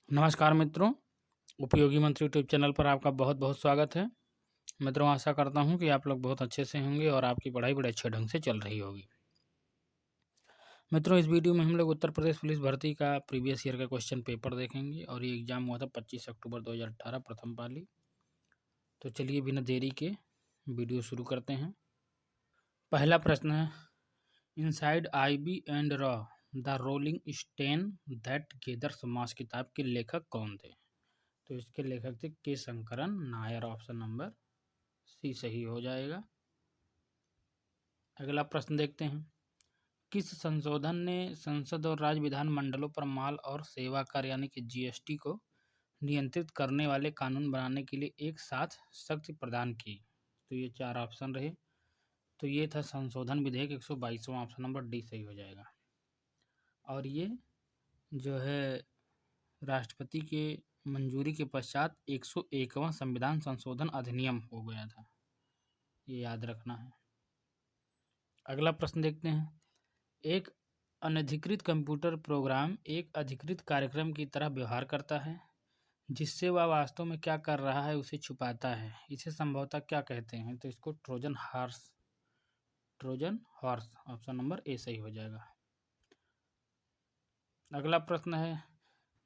नमस्कार मित्रों, उपयोगी मंत्र यूट्यूब चैनल पर आपका बहुत बहुत स्वागत है। मित्रों, आशा करता हूं कि आप लोग बहुत अच्छे से होंगे और आपकी पढ़ाई बड़े अच्छे ढंग से चल रही होगी। मित्रों, इस वीडियो में हम लोग उत्तर प्रदेश पुलिस भर्ती का प्रीवियस ईयर का क्वेश्चन पेपर देखेंगे और ये एग्जाम हुआ था 25 अक्टूबर 2018 प्रथम पाली। तो चलिए बिना देरी के वीडियो शुरू करते हैं। पहला प्रश्न है, इनसाइड आईबी एंड रॉ the rolling stone that gathers moss किताब के लेखक कौन थे? तो इसके लेखक थे K Sankaran Nair. Option number C सही हो जाएगा। अगला प्रश्न देखते हैं, किस संशोधन ने संसद और राज्य विधान मंडलों पर माल और सेवा कर यानी कि जीएसटी को नियंत्रित करने वाले कानून बनाने के लिए एक साथ शक्ति प्रदान की? तो ये चार ऑप्शन रहे। तो ये था संशोधन विधेयक 122वां। ऑप्शन नंबर डी सही हो जाएगा। और ये जो है राष्ट्रपति के मंजूरी के पश्चात 101वां संविधान संशोधन अधिनियम हो गया था, ये याद रखना है। अगला प्रश्न देखते हैं, एक अनधिकृत कंप्यूटर प्रोग्राम एक अधिकृत कार्यक्रम की तरह व्यवहार करता है जिससे वह वास्तव में क्या कर रहा है उसे छुपाता है। इसे संभवतः क्या कहते हैं? तो इसको Trojan horse. Option number A सही हो जाएगा। अगला प्रश्न है,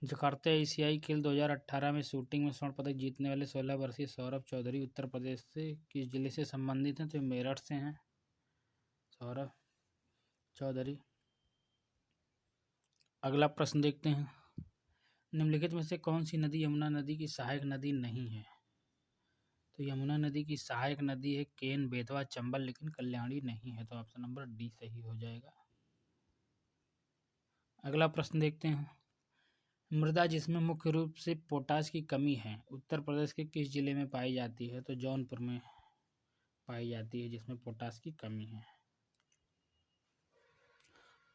जकार्ता एशियाई खेल 2018 में शूटिंग में स्वर्ण पदक जीतने वाले 16 वर्षीय सौरभ चौधरी उत्तर प्रदेश से किस जिले से संबंधित हैं? तो मेरठ से हैं सौरभ चौधरी। अगला प्रश्न देखते हैं, निम्नलिखित में से कौन सी नदी यमुना नदी की सहायक नदी नहीं है? तो यमुना नदी की सहायक नदी है केन, बेतवा, चंबल, लेकिन कल्याणी नहीं है। तो ऑप्शन नंबर डी सही हो जाएगा। अगला प्रश्न देखते हैं, मृदा जिसमें मुख्य रूप से पोटाश की कमी है उत्तर प्रदेश के किस जिले में पाई जाती है? तो जौनपुर में पाई जाती है जिसमें पोटाश की कमी है।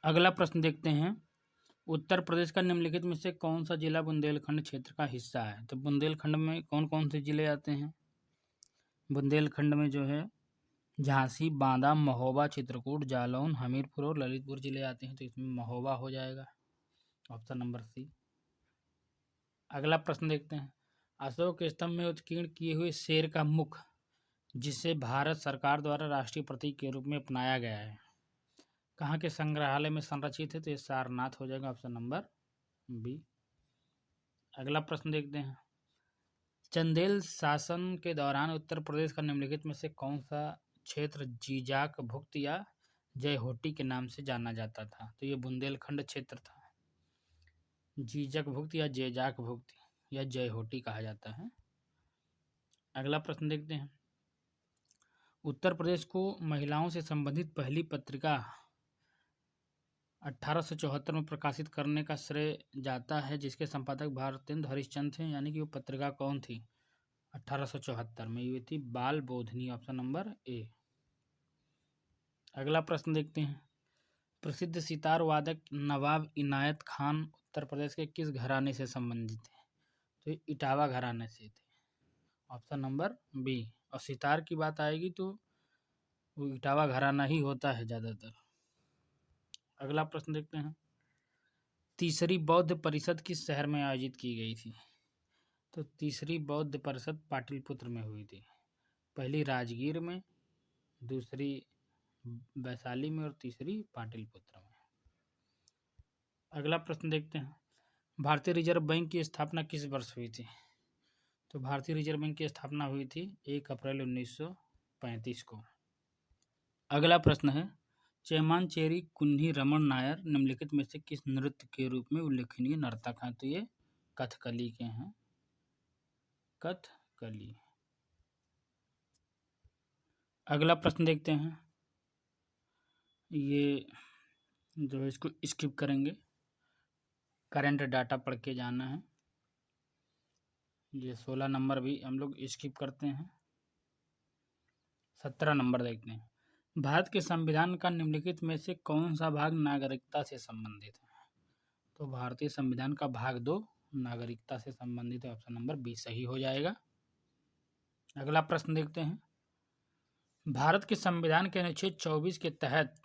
अगला प्रश्न देखते हैं, उत्तर प्रदेश का निम्नलिखित में से कौन सा जिला बुंदेलखंड क्षेत्र का हिस्सा है? तो बुंदेलखंड में कौन कौन से जिले आते हैं? बुंदेलखंड में जो है झांसी, बांदा, महोबा, चित्रकूट, जालौन, हमीरपुर और ललितपुर जिले आते हैं। तो इसमें महोबा हो जाएगा। Option number C. अगला प्रश्न देखते हैं, अशोक स्तंभ में उत्कीर्ण किए हुए शेर का मुख जिसे भारत सरकार द्वारा राष्ट्रीय प्रतीक के रूप में अपनाया गया है कहाँ के संग्रहालय में संरक्षित है? तो ये सारनाथ हो जाएगा। Option number B. अगला प्रश्न देखते हैं, चंदेल शासन के दौरान उत्तर प्रदेश का निम्नलिखित में से कौन सा क्षेत्र जीजाक भुक्त या जयहोटी के नाम से जाना जाता था? तो ये बुंदेलखंड क्षेत्र था। जीजक भुक्त या जयजाक भुक्त या जयहोटी कहा जाता है। अगला प्रश्न देखते हैं, उत्तर प्रदेश को महिलाओं से संबंधित पहली पत्रिका 1874 में प्रकाशित करने का श्रेय जाता है जिसके संपादक भारतेंद्र हरिश्चंद्र थे, यानी कि वो पत्रिका कौन थी 1874 में? ये थी बाल बोधनी। Option number A. अगला प्रश्न देखते हैं, प्रसिद्ध सितार वादक नवाब इनायत खान उत्तर प्रदेश के किस घराने से संबंधित है? तो ये इटावा घराने से थे। Option number B. और सितार की बात आएगी तो वो इटावा घराना ही होता है ज़्यादातर। अगला प्रश्न देखते हैं, तीसरी बौद्ध परिषद किस शहर में आयोजित की गई थी? तो तीसरी बौद्ध परिषद पाटलिपुत्र में हुई थी। पहली राजगीर में, दूसरी वैशाली में और तीसरी पाटलिपुत्र में। अगला प्रश्न देखते हैं, भारतीय रिजर्व बैंक की स्थापना किस वर्ष हुई थी? तो भारतीय रिजर्व बैंक की स्थापना हुई थी 1 अप्रैल 1935 को। अगला प्रश्न है, चेमांचेरी कुन्ही रमन नायर निम्नलिखित में से किस नृत्य के रूप में उल्लेखनीय नर्तक हैं? तो ये कथकली के हैं, कथकली। अगला प्रश्न देखते हैं, ये जो है इसको स्किप करेंगे, करंट डाटा पढ़ के जाना है। ये 16 नंबर भी हम लोग स्किप करते हैं। 17 नंबर देखते हैं, भारत के संविधान का निम्नलिखित में से कौन सा भाग नागरिकता से संबंधित है? तो भारतीय संविधान का भाग 2 नागरिकता से संबंधित है। ऑप्शन नंबर बी सही हो जाएगा। अगला प्रश्न देखते हैं, भारत के संविधान के अनुच्छेद 24 के तहत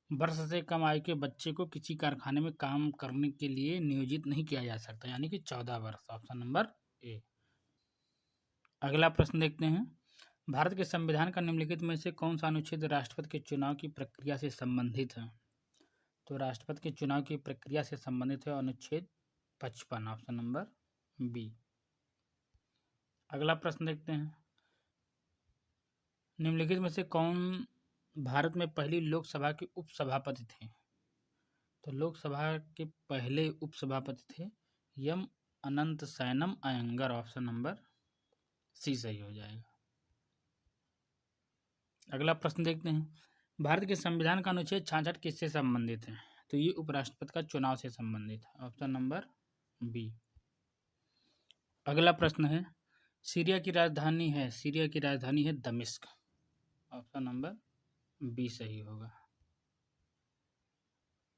वर्ष से कम आयु के बच्चे को किसी कारखाने में काम करने के लिए नियोजित नहीं किया जा सकता, यानी कि 14 वर्ष। Option number A. अगला प्रश्न देखते हैं, भारत के संविधान का निम्नलिखित में से कौन सा अनुच्छेद राष्ट्रपति के चुनाव की प्रक्रिया से संबंधित है? तो राष्ट्रपति के चुनाव की प्रक्रिया से संबंधित है अनुच्छेद 55। Option number B. अगला प्रश्न देखते हैं, निम्नलिखित में से कौन भारत में पहली लोकसभा के उपसभापति थे? तो लोकसभा के पहले उपसभापति थे एम अनंत सैनम अयंगर। ऑप्शन नंबर सी सही हो जाएगा। अगला प्रश्न देखते हैं, भारत के संविधान का अनुच्छेद 66 किससे संबंधित है? तो ये उपराष्ट्रपति का चुनाव से संबंधित है। Option number B. अगला प्रश्न है, सीरिया की राजधानी है दमिश्क। ऑप्शन नंबर बी सही होगा।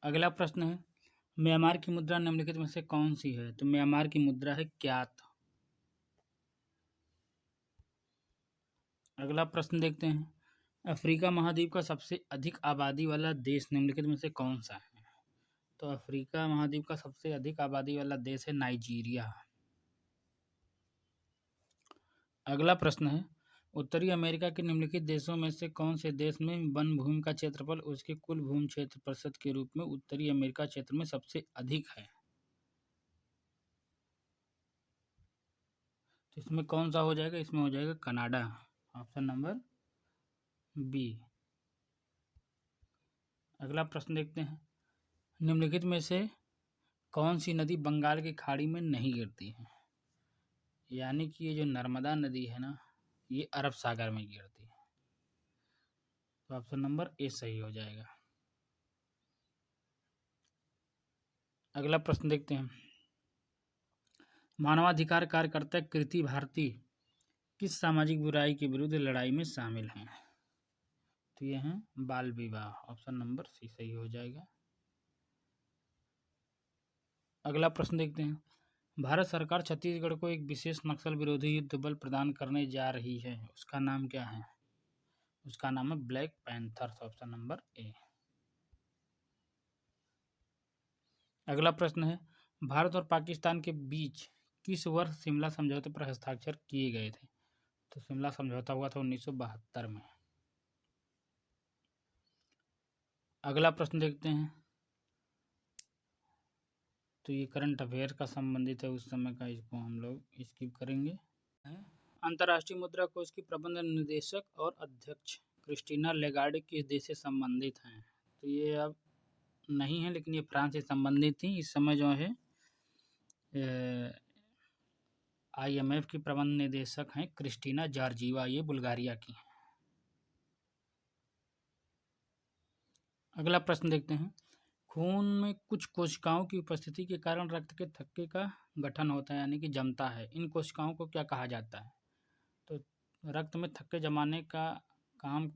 अगला प्रश्न है, म्यांमार की मुद्रा निम्नलिखित में से कौन सी है? तो म्यांमार की मुद्रा है क्यात। अगला प्रश्न देखते हैं, अफ्रीका महाद्वीप का सबसे अधिक आबादी वाला देश निम्नलिखित में से कौन सा है? तो अफ्रीका महाद्वीप का सबसे अधिक आबादी वाला देश है नाइजीरिया। अगला प्रश्न है, उत्तरी अमेरिका के निम्नलिखित देशों में से कौन से देश में वन भूमि का क्षेत्रफल उसके कुल भूमि क्षेत्र प्रतिशत के रूप में उत्तरी अमेरिका क्षेत्र में सबसे अधिक है? तो इसमें कौन सा हो जाएगा? इसमें हो जाएगा कनाडा। Option number B. अगला प्रश्न देखते हैं, निम्नलिखित में से कौन सी नदी बंगाल की खाड़ी में नहीं गिरती है? यानी कि ये जो नर्मदा नदी है ना, ये अरब सागर में गिरती है। तो ऑप्शन नंबर ए सही हो जाएगा। अगला प्रश्न देखते हैं, मानवाधिकार कार्यकर्ता कृति भारती किस सामाजिक बुराई के विरुद्ध लड़ाई में शामिल हैं? तो ये हैं बाल विवाह। ऑप्शन नंबर सी सही हो जाएगा। अगला प्रश्न देखते हैं, भारत सरकार छत्तीसगढ़ को एक विशेष नक्सल विरोधी युद्ध बल प्रदान करने जा रही है, उसका नाम क्या है? उसका नाम है black panthers. Option number A. अगला प्रश्न है, भारत और पाकिस्तान के बीच किस वर्ष शिमला समझौते पर हस्ताक्षर किए गए थे? तो शिमला समझौता हुआ था 1972 में। अगला प्रश्न देखते हैं, तो ये करंट अफेयर का संबंधित है उस समय का, इसको हम लोग स्किप करेंगे। अंतर्राष्ट्रीय मुद्रा कोष की प्रबंध निदेशक और अध्यक्ष क्रिस्टीना लेगार्डे किस देश से संबंधित हैं? तो ये अब नहीं है, लेकिन ये फ्रांस से संबंधित थी। इस समय जो है IMF की प्रबंध निदेशक हैं क्रिस्टीना जॉर्जीवा, ये बुल्गारिया की हैं। अगला प्रश्न देखते हैं, खून में कुछ कोशिकाओं की उपस्थिति के कारण रक्त के थक्के का गठन होता है, यानी कि जमता है। इन कोशिकाओं को क्या कहा जाता है? तो रक्त में थक्के जमाने का काम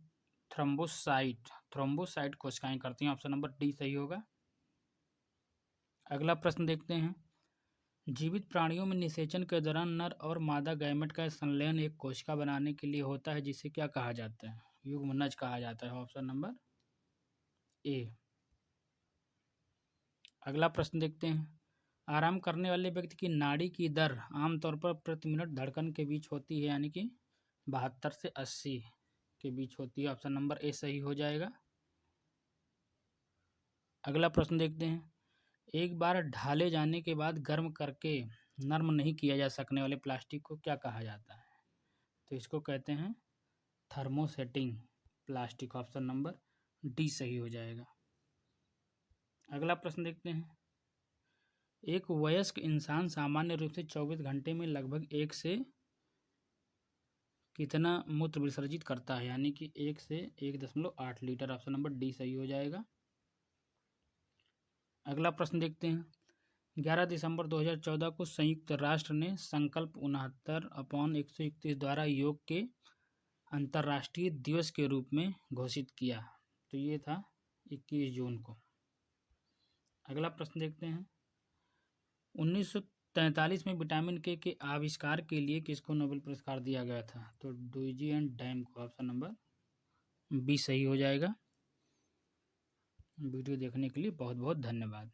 थ्रोम्बोसाइट कोशिकाएं करती हैं। ऑप्शन नंबर डी सही होगा। अगला प्रश्न देखते हैं, जीवित प्राणियों में निषेचन के दौरान नर और मादा गैमेट का संलयन एक कोशिका बनाने के लिए होता है, जिसे क्या कहा जाता है? युग्मनज कहा जाता है। Option number A. अगला प्रश्न देखते हैं, आराम करने वाले व्यक्ति की नाड़ी की दर आमतौर पर प्रति मिनट धड़कन के बीच होती है, यानी कि 72 से 80 के बीच होती है। ऑप्शन नंबर ए सही हो जाएगा। अगला प्रश्न देखते हैं, एक बार ढाले जाने के बाद गर्म करके नर्म नहीं किया जा सकने वाले प्लास्टिक को क्या कहा जाता है? तो इसको कहते हैं thermosetting plastic. Option number D सही हो जाएगा। अगला प्रश्न देखते हैं, एक वयस्क इंसान सामान्य रूप से 24 घंटे में लगभग 1 से कितना मूत्र विसर्जित करता है? यानी कि 1 से 1.8 लीटर। ऑप्शन नंबर डी सही हो जाएगा। अगला प्रश्न देखते हैं, 11 दिसंबर 2014 को संयुक्त राष्ट्र ने संकल्प 69/131 द्वारा योग के अंतर्राष्ट्रीय दिवस के रूप में घोषित किया। तो ये था 21 जून को। अगला प्रश्न देखते हैं, 1943 में विटामिन के आविष्कार के लिए किसको नोबेल पुरस्कार दिया गया था? तो डुइजी एंड डैम को। ऑप्शन नंबर बी सही हो जाएगा। वीडियो देखने के लिए बहुत बहुत धन्यवाद।